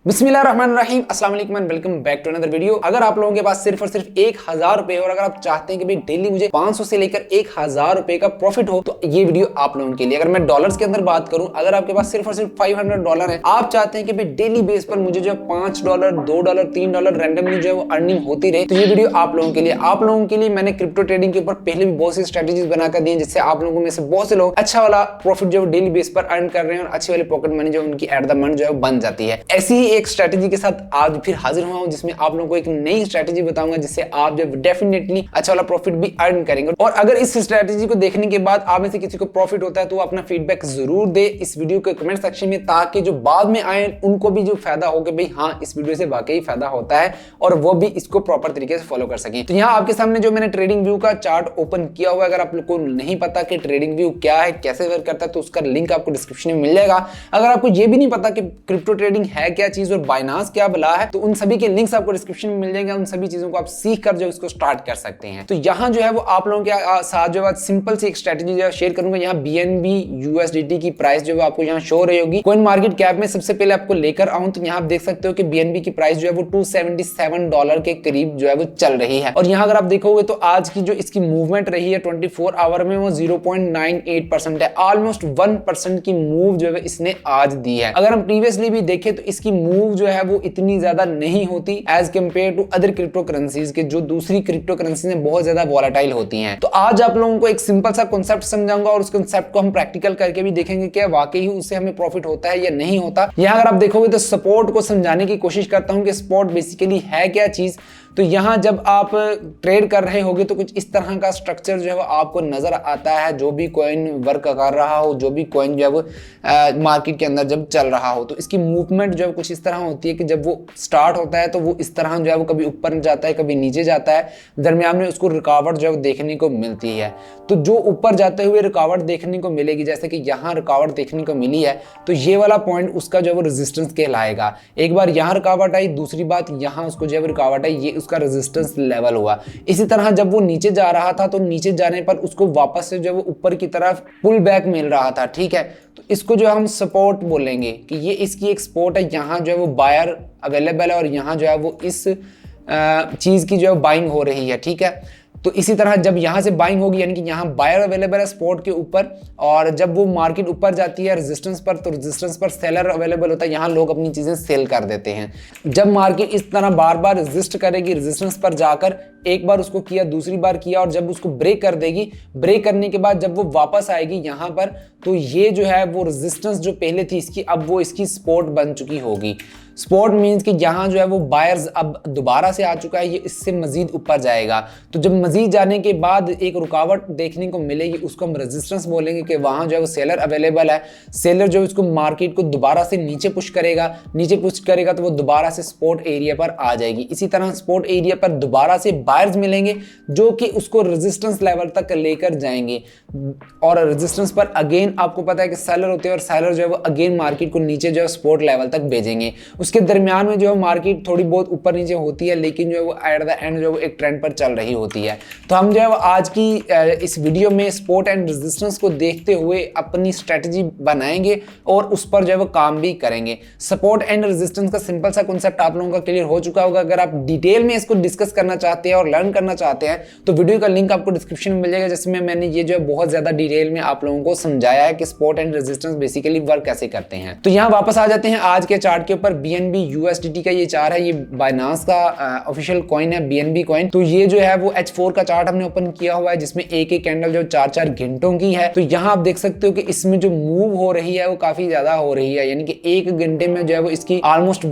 बिस्मिल्लाहिर्रहमानिर्रहीम, अस्सलाम वालेकुम and welcome back to another video. अगर आप लोगों के पास सिर्फ और सिर्फ 1000 रुपए और अगर आप चाहते हैं कि भाई डेली मुझे 500 से लेकर 1000 रुपए का प्रॉफिट हो तो ये वीडियो आप लोगों के लिए। अगर मैं डॉलर्स के अंदर बात करूं, अगर आपके पास सिर्फ और सिर्फ $500 है, आप चाहते हैं कि भाई डेली बेस पर मुझे जो $5, $2, $3 रैंडमली जो है वो अर्निंग होती रहे, तो ये वीडियो आप लोगों के लिए। आप लोगों के लिए मैंने क्रिप्टो ट्रेडिंग के ऊपर पहले भी बहुत सी स्ट्रेटेजीज बनाकर दी है, जिससे आप लोगों में से बहुत से लोग अच्छा वाला प्रॉफिट जो डेली बेस पर अर्न कर रहे हैं और अच्छी वाली पॉकेट मनी जो उनकी एट द मंथ जो है बन जाती है। ऐसी ही एक स्ट्रेटेजी के साथ आज फिर हाजिर हुआ हूं, जिसमें आप लोगों को एक नई स्ट्रेटेजी बताऊंगा, जिससे आप जब डेफिनेटली अच्छा वाला प्रॉफिट भी अर्न करेंगे। और अगर इस स्ट्रेटेजी को देखने के बाद आप में से किसी को प्रॉफिट होता है तो अपना फीडबैक जरूर दे इस वीडियो के कमेंट सेक्शन में, ताकि जो बाद में आए उनको भी जो फायदा हो कि भाई हाँ, इस वीडियो से वाकई फायदा होता है और वो भी इसको प्रॉपर तरीके से फॉलो कर सकें। तो यहाँ आपके सामने जो मैंने ट्रेडिंग व्यू का चार्ट ओपन किया हुआ है, अगर आप लोग को नहीं पता कि ट्रेडिंग व्यू क्या है, कैसे वर्क करता है, तो उसका लिंक आपको डिस्क्रिप्शन में मिल जाएगा। अगर आपको ये भी नहीं पता कि क्रिप्टो ट्रेडिंग है क्या चीज और बाइनांस क्या बला है, तो उन सभी के लिंक्स आपको डिस्क्रिप्शन में मिल जाएंगे। उन सभी चीजों को आप सीख कर जो इसको स्टार्ट कर सकते हैं। तो यहाँ जो है वो आप लोगों के साथ जो है सिंपल सी एक स्ट्रेटेजी जो है शेयर करूंगा। यहाँ BNB USDT की प्राइस जो है आपको यहाँ शो रही होगी। कॉइन मार्केट कैप में सबसे पहले आपको लेकर आऊं तो यहाँ आप देख सकते हो कि BNB की प्राइस जो है वो $277 के करीब जो है वो चल रही है। और यहाँ अगर आप देखोगे तो आज की जो इसकी मूवमेंट रही है 24 आवर में वो 0.98% है। ऑलमोस्ट 1% की मूव जो है इसने आज दी है। अगर हम प्रीवियसली भी देखें तो इसकी मूव जो है वो इतनी ज्यादा नहीं होती as compare to other crypto currencies के, जो दूसरी क्रिप्टो करेंसी में बहुत ज्यादा वॉलेटाइल होती हैं। तो आज आप लोगों को एक सिंपल सा कॉन्सेप्ट समझाऊंगा और उस कॉन्सेप्ट को हम प्रैक्टिकल करके भी देखेंगे कि वाकई ही उससे हमें प्रॉफिट होता है या नहीं होता। यहाँ अगर आप देखोगे तो सपोर्ट को समझाने की कोशिश करता हूँ कि सपोर्ट बेसिकली है क्या चीज। तो यहाँ जब आप ट्रेड कर रहे होगे तो कुछ इस तरह का स्ट्रक्चर जो है वो आपको नजर आता है। जो भी कॉइन वर्क कर रहा हो, जो भी कॉइन जो है वो मार्केट के अंदर जब चल रहा हो, तो इसकी मूवमेंट जो है कुछ इस तरह होती है कि जब वो स्टार्ट होता है तो वो इस तरह जो है वो कभी ऊपर जाता है, कभी नीचे जाता है, दरमियान में उसको रुकावट जो है देखने को मिलती है। तो जो ऊपर जाते हुए रुकावट देखने को मिलेगी, जैसे कि यहाँ रुकावट देखने को मिली है, तो ये वाला पॉइंट उसका जो है वो रेजिस्टेंस कहलाएगा। एक बार यहाँ रुकावट आई, दूसरी बात यहाँ उसको जो है रुकावट आई, ये उसका रेजिस्टेंस लेवल हुआ। इसी तरह जब वो नीचे जा रहा था तो नीचे जाने पर उसको वापस से जो है वो ऊपर की तरफ पुल बैक मिल रहा था, ठीक है। तो इसको जो हम सपोर्ट बोलेंगे कि ये इसकी एक सपोर्ट है। यहाँ जो है वो बायर अवेलेबल है और यहाँ जो है वो इस चीज की जो है बाइंग हो रही है, ठीक है। तो इसी तरह जब यहाँ से बाइंग होगी, यानी कि यहाँ बायर अवेलेबल है सपोर्ट के ऊपर, और जब वो मार्केट ऊपर जाती है रेजिस्टेंस पर, तो रेजिस्टेंस पर सेलर अवेलेबल होता है, यहाँ लोग अपनी चीजें सेल कर देते हैं। जब मार्केट इस तरह बार बार रेजिस्ट करेगी, रेजिस्टेंस पर जाकर एक बार उसको किया, दूसरी बार किया, और जब उसको ब्रेक कर देगी, ब्रेक करने के बाद जब वो वापस आएगी यहाँ पर, तो ये जो है वो रेजिस्टेंस जो पहले थी इसकी, अब वो इसकी सपोर्ट बन चुकी होगी। सपोर्ट मींस कि यहाँ जो है वो बायर्स अब दोबारा से आ चुका है, ये इससे मजीद ऊपर जाएगा। तो जब मजीद जाने के बाद एक रुकावट देखने को मिलेगी, उसको हम रेजिस्टेंस बोलेंगे कि वहाँ जो है वो सेलर अवेलेबल है। सेलर जो इसको मार्केट को दोबारा से नीचे पुश करेगा, नीचे पुश करेगा तो वो दोबारा से सपोर्ट एरिया पर आ जाएगी। इसी तरह सपोर्ट एरिया पर दोबारा से बायर्स मिलेंगे जो कि उसको रेजिस्टेंस लेवल तक लेकर जाएंगे, और रेजिस्टेंस पर अगेन आपको पता है कि सेलर होते हैं, और सेलर जो है वो अगेन मार्केट को नीचे जो है सपोर्ट लेवल तक भेजेंगे। उसके दरमियान में जो है मार्केट थोड़ी बहुत ऊपर नीचे होती है, लेकिन जो है वो एट द एंड जो है वो एक ट्रेंड पर चल रही होती है। तो हम जो है वो आज की इस वीडियो में सपोर्ट एंड रेजिस्टेंस को देखते हुए अपनी स्ट्रेटजी बनाएंगे और उस पर जो है वो काम भी करेंगे। सपोर्ट एंड रेजिस्टेंस का सिंपल सा कॉन्सेप्ट आप लोगों का क्लियर हो चुका होगा। अगर आप डिटेल में इसको डिस्कस करना चाहते हैं और लर्न करना चाहते हैं तो वीडियो का लिंक आपको डिस्क्रिप्शन में मिल जाएगा, जिसमें मैंने ये जो है बहुत ज्यादा डिटेल में आप लोगों को समझाया है कि support and resistance basically work कैसे करते हैं। तो यहाँ वापस आ जाते हैं आज के चार्ट के ऊपर। BNB USDT का ये चार्ट है, ये बाइनांस का ऑफिशियल कॉइन है BNB कॉइन। तो ये जो है वो H4 का चार्ट हमने ओपन किया हुआ है, जिसमें एक एक कैंडल जो 4-4 घंटों की है। तो यहाँ आप देख सकते हो कि इसमें जो मूव हो रही है वो काफी ज्यादा हो रही है, यानी कि एक घंटे में जो है वो इसकी ऑलमोस्ट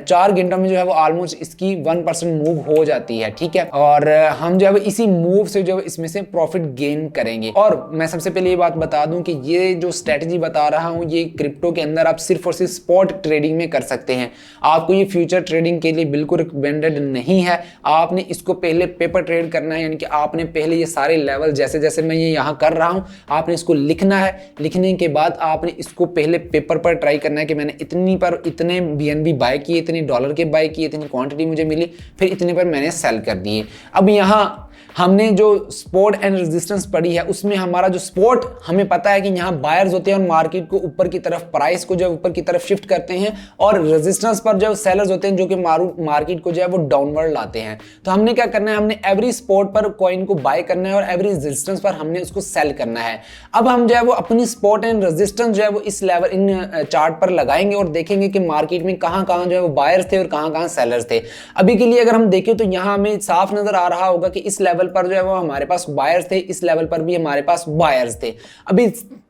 4 घंटों में जो है वो ऑलमोस्ट इसकी 1% मूव हो जाती है, ठीक है। और हम जो है इसी मूव से जो है इसमें से प्रॉफिट गेन करेंगे। और मैं सबसे पहले ये बात बता दूं कि ये जो स्ट्रेटजी बता रहा हूं ये क्रिप्टो के अंदर आप सिर्फ और सिर्फ स्पॉट ट्रेडिंग में कर सकते हैं। आपको ये फ्यूचर ट्रेडिंग के लिए बिल्कुल रिकमेंडेड नहीं है। आपने इसको पहले पेपर ट्रेड करना है, यानी कि आपने पहले ये सारे लेवल जैसे जैसे मैं ये यहाँ कर रहा हूँ आपने इसको लिखना है। लिखने के बाद आपने इसको पहले पेपर पर ट्राई करना है कि मैंने इतनी पर इतने BNB बाय किए, इतने डॉलर के बाय किए, इतनी क्वांटिटी मुझे मिली, फिर इतने पर मैंने सेल कर दिए। अब यहाँ हमने जो सपोर्ट एंड रेजिस्टेंस पढ़ी है उसमें हमारा जो सपोर्ट हमें पता है कि यहाँ बायर्स होते हैं और मार्केट को ऊपर की तरफ, प्राइस को जो ऊपर की तरफ शिफ्ट करते हैं, और रेजिस्टेंस पर जो सेलर्स होते हैं जो कि मार्केट को जो है वो डाउनवर्ड लाते हैं। तो हमने क्या करना है, हमने एवरी सपोर्ट पर कॉइन को बाय करना है और एवरी रेजिस्टेंस पर हमने उसको सेल करना है। अब हम जो है वो अपनी सपोर्ट एंड रेजिस्टेंस जो है वो इस लेवल इन चार्ट पर लगाएंगे और देखेंगे कि मार्केट में कहां कहां जो है वो बायर्स थे और कहां कहां सेलर्स थे। अभी के लिए अगर हम देखें तो यहां हमें साफ नजर आ रहा होगा कि इस लेवल पर जो है वो हमारे पास बायर्स थे, इस लेवल पर भी हमारे पास बायर्स थे। अभी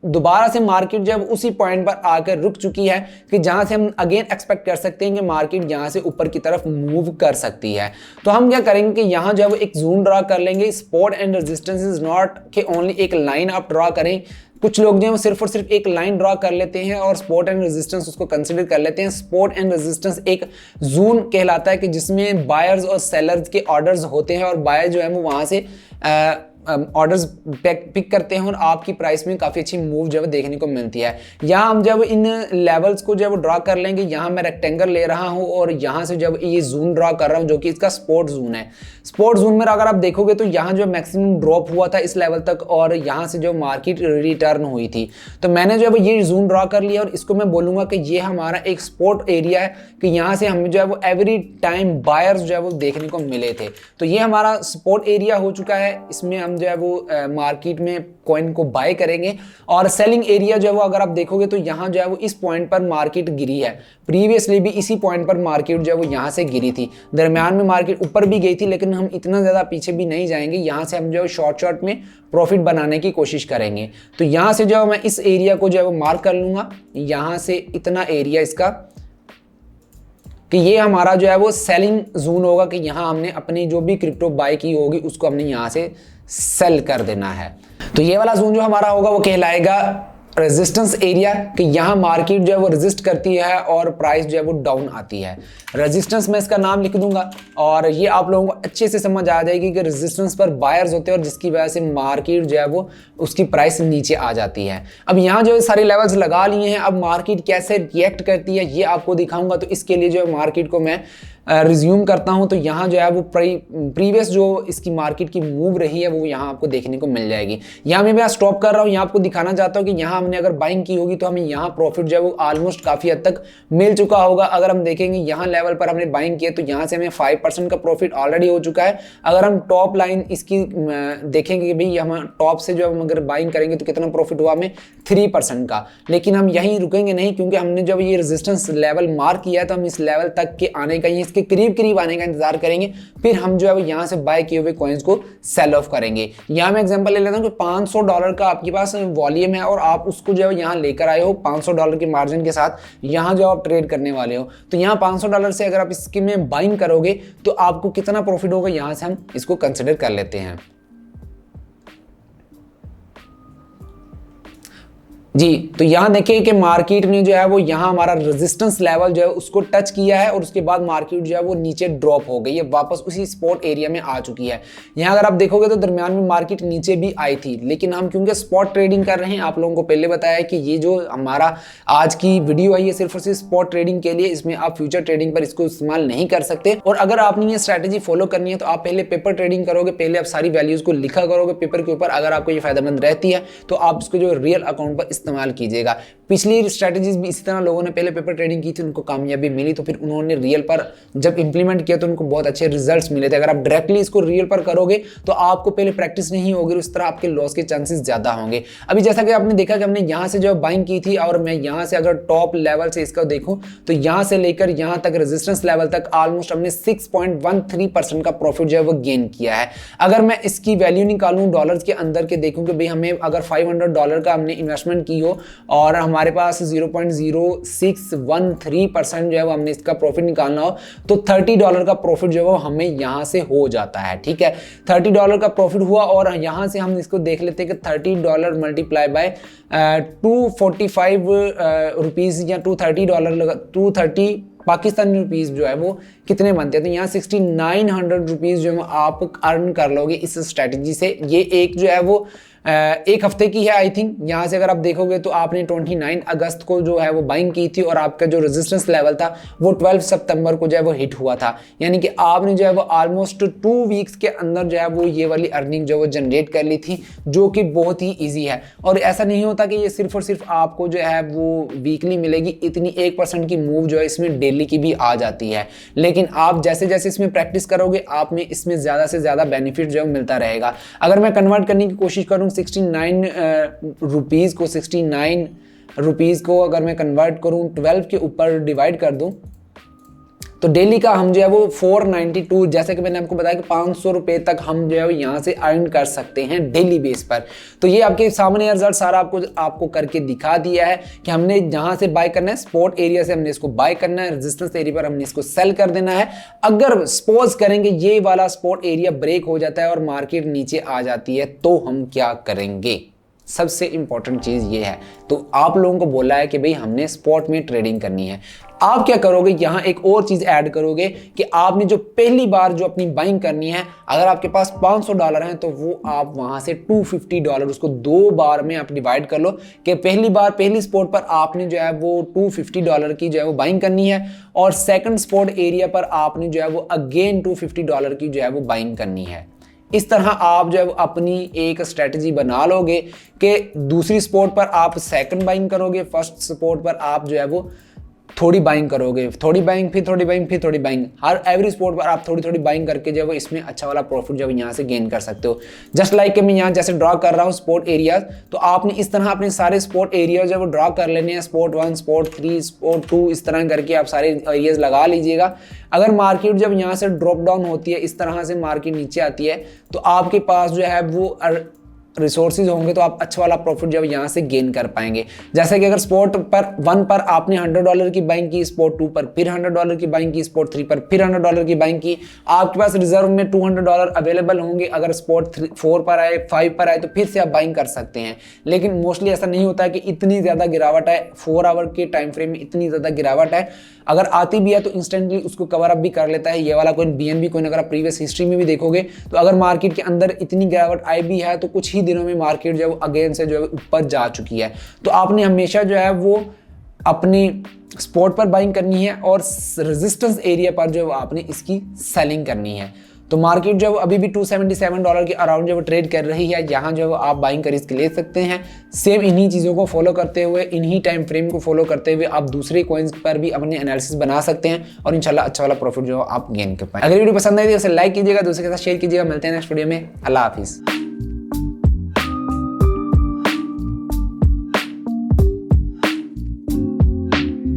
दोबारा से मार्केट जो है उसी पॉइंट पर आकर रुक चुकी है कि जहां से हम अगेन एक्सपेक्ट कर सकते हैं कि मार्केट यहां से ऊपर की तरफ मूव कर सकती है। तो हम क्या करेंगे कि यहां जो है वो एक जोन ड्रा कर लेंगे। Support and resistance is not कि ओनली एक लाइन आप ड्रा करें। कुछ लोग जो है सिर्फ और सिर्फ एक लाइन ड्रा कर लेते हैं और सपोर्ट एंड रेजिस्टेंस उसको कंसीडर कर लेते हैं। सपोर्ट एंड रेजिस्टेंस एक जोन कहलाता है कि जिसमें बायर्स और सेलर्स के ऑर्डर्स होते हैं और बायर जो है वो वहां से ऑर्डर्स पिक करते हैं और आपकी प्राइस में काफ़ी अच्छी मूव जो है देखने को मिलती है। यहाँ हम जब इन लेवल्स को जब ड्रा कर लेंगे, यहाँ मैं रेक्टेंगल ले रहा हूँ और यहाँ से जब ये जोन ड्रा कर रहा हूँ जो कि इसका सपोर्ट जोन है। सपोर्ट जोन में अगर आप देखोगे तो यहाँ जो मैक्सिमम ड्रॉप हुआ था इस लेवल तक और यहाँ से जो मार्केट रिटर्न हुई थी, तो मैंने जो है ये जोन ड्रा कर लिया और इसको मैं बोलूँगा कि ये हमारा एक सपोर्ट एरिया है कि यहाँ से हमें जो है वो एवरी टाइम बायर्स जो है वो देखने को मिले थे। तो ये हमारा सपोर्ट एरिया हो चुका है। इसमें हम जो है वो मार्केट में कॉइन को बाय करेंगे। और सेलिंग एरिया जो है वो अगर आप देखोगे तो यहाँ जो है वो इस पॉइंट पर मार्केट गिरी है। प्रीवियसली भी इसी पॉइंट पर मार्केट जो है वो यहाँ से गिरी थी। दरम्यान में मार्केट ऊपर भी गई थी लेकिन हम इतना ज़्यादा पीछे भी नहीं जाएंगे। यहाँ से हम जो है शॉर्ट में प्रॉफिट बनाने की कोशिश करेंगे। तो यहाँ से जो मैं इस एरिया को जो है वो मार्क कर लूँगा, यहाँ से इतना एरिया इसका, कि ये हमारा जो है वो सेलिंग जोन होगा कि यहाँ हमने अपनी जो भी क्रिप्टो बाय की होगी उसको हमने यहाँ से सेल कर देना है। तो ये वाला जोन जो हमारा होगा वो कहलाएगा रेजिस्टेंस एरिया, कि यहाँ मार्केट जो है वो रेजिस्ट करती है और प्राइस जो है वो डाउन आती है। रेजिस्टेंस मैं इसका नाम लिख दूंगा और ये आप लोगों को अच्छे से समझ आ जाएगी कि रेजिस्टेंस पर बायर्स होते हैं और जिसकी वजह से मार्केट जो है वो उसकी प्राइस नीचे आ जाती है। अब यहाँ जो है सारे लेवल्स लगा लिए हैं, अब मार्केट कैसे रिएक्ट करती है ये आपको दिखाऊंगा। तो इसके लिए जो है मार्केट को मैं रिज्यूम करता हूं। तो यहाँ जो है वो प्रीवियस जो इसकी मार्केट की मूव रही है वो यहाँ आपको देखने को मिल जाएगी। यहाँ मैं स्टॉप कर रहा हूँ, यहाँ आपको दिखाना चाहता हूँ कि यहाँ हमने अगर बाइंग की होगी तो हमें यहाँ प्रॉफिट जो है वो ऑलमोस्ट काफ़ी हद तक मिल चुका होगा। अगर हम देखेंगे यहाँ लेवल पर हमने बाइंग किया तो यहाँ से हमें 5% का प्रॉफिट ऑलरेडी हो चुका है। अगर हम टॉप लाइन इसकी देखेंगे कि भाई हम टॉप से जो हम अगर बाइंग करेंगे तो कितना प्रॉफिट हुआ हमें 3% का। लेकिन हम यहीं रुकेंगे नहीं, क्योंकि हमने जब ये रेजिस्टेंस लेवल मार्क किया है तो हम इस लेवल तक के आने का, इसके करीब आने का इंतजार करेंगे, फिर हम जो है वो यहाँ से बाय किए हुए कॉइन्स को सेल ऑफ करेंगे। यहाँ मैं एग्जांपल ले लेता हूँ कि $500 का आपके पास वॉल्यूम है और आप उसको जो है यहाँ लेकर आए हो $500 के मार्जिन के साथ, यहाँ जो आप ट्रेड करने वाले हो। तो यहाँ $500 से अगर आप इसके में बाइंग करोगे तो आपको कितना प्रॉफिट होगा, यहाँ से हम इसको कंसिडर कर लेते हैं। जी, तो यहाँ देखिए कि मार्केट ने जो है वो यहाँ हमारा रेजिस्टेंस लेवल जो है उसको टच किया है और उसके बाद मार्केट जो है वो नीचे ड्रॉप हो गई है, वापस उसी स्पॉट एरिया में आ चुकी है। यहाँ अगर आप देखोगे तो दरमियान में मार्केट नीचे भी आई थी, लेकिन हम क्योंकि स्पॉट ट्रेडिंग कर रहे हैं, आप लोगों को पहले बताया कि ये जो हमारा आज की वीडियो है ये सिर्फ और सिर्फ स्पॉट ट्रेडिंग के लिए, इसमें आप फ्यूचर ट्रेडिंग पर इसको इस्तेमाल नहीं कर सकते। और अगर आपने ये स्ट्रैटेजी फॉलो करनी है तो आप पहले पेपर ट्रेडिंग करोगे, पहले आप सारी वैल्यूज को लिखा करोगे पेपर के ऊपर। अगर आपको ये फायदेमंद रहती है तो आप इसको जो रियल अकाउंट पर इस्तेमाल कीजिएगा। पिछली स्ट्रैटेजीज भी इसी तरह लोगों ने पहले पेपर ट्रेडिंग की थी, उनको कामयाबी मिली, तो फिर उन्होंने रियल पर जब इंप्लीमेंट किया तो उनको बहुत अच्छे रिजल्ट्स मिले थे। अगर आप डायरेक्टली इसको रियल पर करोगे तो आपको पहले प्रैक्टिस नहीं होगी, उस तरह आपके लॉस के चांसेस ज्यादा होंगे। अभी जैसा कि आपने देखा कि हमने यहाँ से जो बाइंग की थी और मैं यहाँ से अगर टॉप लेवल से इसका देखूं तो यहाँ से लेकर यहाँ तक रेजिस्टेंस लेवल तक ऑलमोस्ट हमने 6.13% का प्रॉफिट जो है वो गेन किया है। अगर मैं इसकी वैल्यू निकालूं डॉलर्स के अंदर के देखूं कि भाई हमें अगर $500 का हमने इन्वेस्टमेंट की हो और हमारे पास 0.0613% जो है वो हमने इसका प्रॉफिट निकालना हो तो $30 का प्रॉफिट जो है वो हमें यहाँ से हो जाता है। ठीक है, $30 का प्रॉफिट हुआ और यहाँ से हम इसको देख लेते हैं कि $30 मल्टीप्लाई बाय 245 रुपीज़ या $230 पाकिस्तानी रुपीस जो है वो कितने बनते हैं, तो यहाँ 6900 रुपीज़ जो है आप अर्न कर लोगे इस स्ट्रैटेजी से। ये एक जो है वो एक हफ्ते की है आई थिंक। यहाँ से अगर आप देखोगे तो आपने 29 अगस्त को जो है वो बाइंग की थी और आपका जो रेजिस्टेंस लेवल था वो 12 सितंबर को जो है वो हिट हुआ था। यानी कि आपने जो है वो ऑलमोस्ट 2 वीक्स के अंदर जो है वो ये वाली अर्निंग जो है वो जनरेट कर ली थी, जो कि बहुत ही ईजी है। और ऐसा नहीं होता कि ये सिर्फ और सिर्फ आपको जो है वो वीकली मिलेगी, इतनी 1% की मूव जो है इसमें डेली की भी आ जाती है। लेकिन आप जैसे जैसे इसमें प्रैक्टिस करोगे आप में इसमें ज़्यादा से ज़्यादा बेनिफिट जो है मिलता रहेगा। अगर मैं कन्वर्ट करने की कोशिश करूँ 69 रुपीज़ को अगर मैं कन्वर्ट करूँ 12 के ऊपर डिवाइड कर दूँ तो डेली का हम जो है वो 492, जैसे कि मैंने आपको बताया कि 500 रुपये तक हम जो है यहाँ से अर्न कर सकते हैं डेली बेस पर। तो ये आपके सामने रिजल्ट सारा आपको करके दिखा दिया है कि हमने जहाँ से बाय करना है, स्पॉट एरिया से हमने इसको बाय करना है, रेजिस्टेंस एरिया पर हमने इसको सेल कर देना है। अगर सपोज करेंगे ये वाला स्पॉट एरिया ब्रेक हो जाता है और मार्केट नीचे आ जाती है तो हम क्या करेंगे? सबसे इंपॉर्टेंट चीज़ ये है। तो आप लोगों को बोला है कि भाई हमने स्पॉट में ट्रेडिंग करनी है। आप क्या करोगे, यहाँ एक और चीज़ ऐड करोगे कि आपने जो पहली बार जो अपनी बाइंग करनी है, अगर आपके पास $500 हैं तो वो आप वहाँ से $250 उसको 2 बार में आप डिवाइड कर लो कि पहली बार पहली स्पॉट पर आपने जो है वो $250 की जो है वो बाइंग करनी है और सेकंड स्पॉट एरिया पर आपने जो है वो अगेन $250 की जो है वो बाइंग करनी है। इस तरह आप जो है अपनी एक स्ट्रेटजी बना लोगे कि दूसरी स्पॉट पर आप सेकंड बाइंग करोगे, फर्स्ट स्पॉट पर आप जो है वो थोड़ी बाइंग करोगे, थोड़ी बाइंग फिर थोड़ी बाइंग फिर थोड़ी बाइंग, हर एवरी स्पॉट पर आप थोड़ी थोड़ी बाइंग करके जो है वो इसमें अच्छा वाला प्रॉफिट जो है यहाँ से गेन कर सकते हो। जस्ट लाइक कि मैं यहाँ जैसे ड्रॉ कर रहा हूँ स्पॉट एरियाज, तो आपने इस तरह अपने सारे स्पॉट एरिया जो है वो ड्रॉ कर लेने हैं, स्पॉट 1, स्पॉट 3, स्पॉट 2, इस तरह करके आप सारे एरियाज लगा लीजिएगा। अगर मार्केट जब यहाँ से ड्रॉप डाउन होती है, इस तरह से मार्केट नीचे आती है, तो आपके पास जो है वो रिसोर्सेज होंगे तो आप अच्छा वाला प्रॉफिट जो है यहाँ से गेन कर पाएंगे। जैसे कि अगर स्पॉट पर 1 पर आपने $100 की बाइंग की, स्पॉट 2 पर फिर $100 की बाइंग की, स्पॉट 3 पर फिर $100 की बाइंग की, आपके पास रिजर्व में $200 अवेलेबल होंगे। अगर स्पॉट 4 पर आए, 5 पर आए तो फिर से आप बाइंग कर सकते हैं। लेकिन मोस्टली ऐसा नहीं होता है कि इतनी ज़्यादा गिरावट है, 4 आवर के टाइम फ्रेम में इतनी ज़्यादा गिरावट है। अगर आती भी है तो इंस्टेंटली उसको कवर अप भी कर लेता है ये वाला कोइन, BNB कोइन। अगर आप प्रीवियस हिस्ट्री में भी देखोगे तो अगर मार्केट के अंदर इतनी गिरावट आई भी है तो कुछ ही दिनों में मार्केट जो है अगेन से जो है ऊपर जा चुकी है। तो आपने हमेशा जो है वो अपनी स्पॉट पर बाइंग करनी है और रेजिस्टेंस एरिया पर जो है आपने इसकी सेलिंग करनी है। तो मार्केट जो है अभी भी $277 के अराउंड जो है ट्रेड कर रही है। यहाँ जो है आप बाइंग का रिस्क ले सकते हैं। सेम इन्हीं चीज़ों को फॉलो करते हुए, इन्हीं टाइम फ्रेम को फॉलो करते हुए आप दूसरे कॉइन्स पर भी अपने एनालिसिस बना सकते हैं और इंशाल्लाह अच्छा वाला प्रॉफिट जो आप गेन कर पाएंगे। अगर वीडियो पसंद आई तो इसे लाइक कीजिएगा, दूसरे के साथ शेयर कीजिएगा। मिलते हैं नेक्स्ट वीडियो में। अल्लाह हाफिज़।